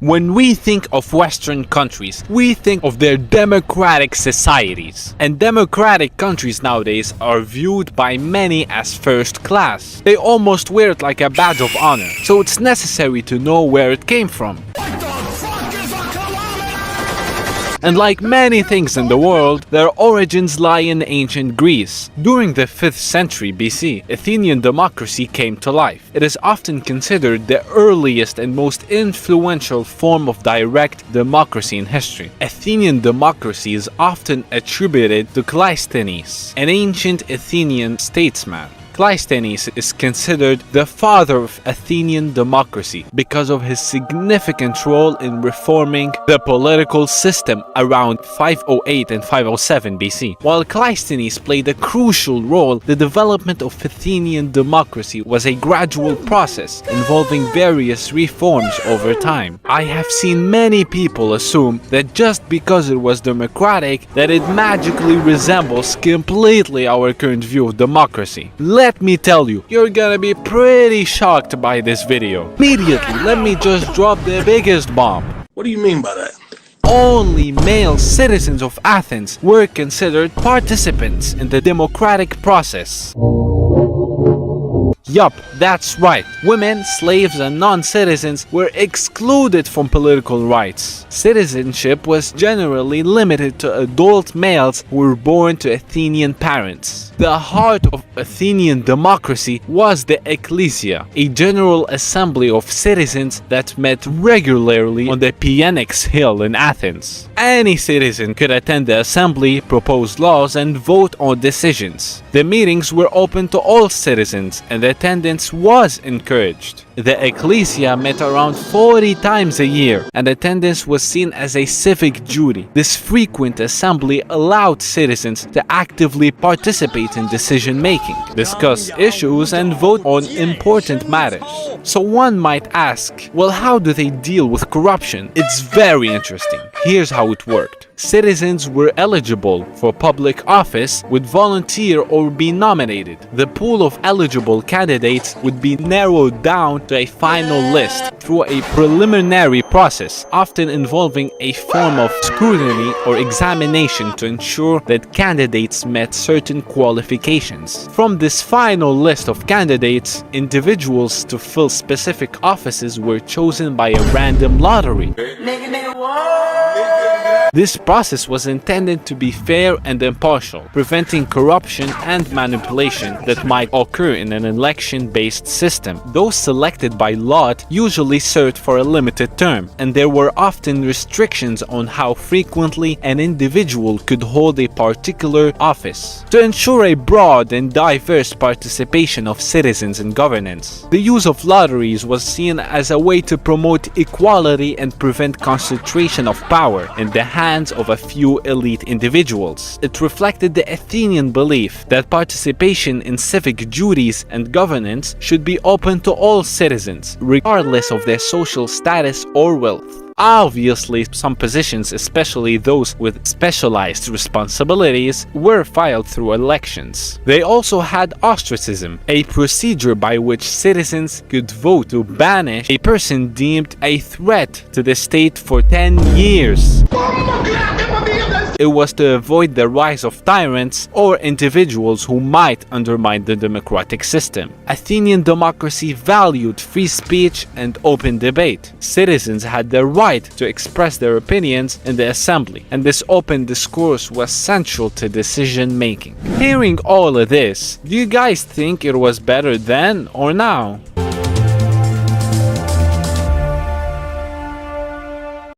When we think of Western countries, we think of their democratic societies. And democratic countries nowadays are viewed by many as first class. They almost wear it like a badge of honor, so it's necessary to know where it came from. And like many things in the world, their origins lie in ancient Greece. During the 5th century BC, Athenian democracy came to life. It is often considered the earliest and most influential form of direct democracy in history. Athenian democracy is often attributed to Cleisthenes, an ancient Athenian statesman. Cleisthenes is considered the father of Athenian democracy because of his significant role in reforming the political system around 508 and 507 BC. While Cleisthenes played a crucial role, the development of Athenian democracy was a gradual process involving various reforms over time. I have seen many people assume that just because it was democratic, that it magically resembles completely our current view of democracy. Let me tell you, you're gonna be pretty shocked by this video. Immediately, let me just drop the biggest bomb. What do you mean by that? Only male citizens of Athens were considered participants in the democratic process. Yup, that's right. Women, slaves, and non-citizens were excluded from political rights. Citizenship was generally limited to adult males who were born to Athenian parents. The heart of Athenian democracy was the Ecclesia, a general assembly of citizens that met regularly on the Paionios Hill in Athens. Any citizen could attend the assembly, propose laws, and vote on decisions. The meetings were open to all citizens, and attendance was encouraged. The Ecclesia met around 40 times a year, and attendance was seen as a civic duty. This frequent assembly allowed citizens to actively participate in decision-making, discuss issues, and vote on important matters. So one might ask, well, how do they deal with corruption? It's very interesting. Here's how it worked. Citizens were eligible for public office, would volunteer or be nominated. The pool of eligible candidates would be narrowed down to a final list through a preliminary process, often involving a form of scrutiny or examination to ensure that candidates met certain qualifications. From this final list of candidates, individuals to fill specific offices were chosen by a random lottery. This process was intended to be fair and impartial, preventing corruption and manipulation that might occur in an election-based system. Those selected by lot usually served for a limited term, and there were often restrictions on how frequently an individual could hold a particular office. To ensure a broad and diverse participation of citizens in governance, the use of lotteries was seen as a way to promote equality and prevent concentration of power in the hands of a few elite individuals. It reflected the Athenian belief that participation in civic duties and governance should be open to all citizens, regardless of their social status or wealth. Obviously, some positions, especially those with specialized responsibilities, were filed through elections. They also had ostracism, a procedure by which citizens could vote to banish a person deemed a threat to the state for 10 years. It was to avoid the rise of tyrants or individuals who might undermine the democratic system. Athenian democracy valued free speech and open debate. Citizens had the right to express their opinions in the assembly, and this open discourse was central to decision making. Hearing all of this, do you guys think it was better then or now?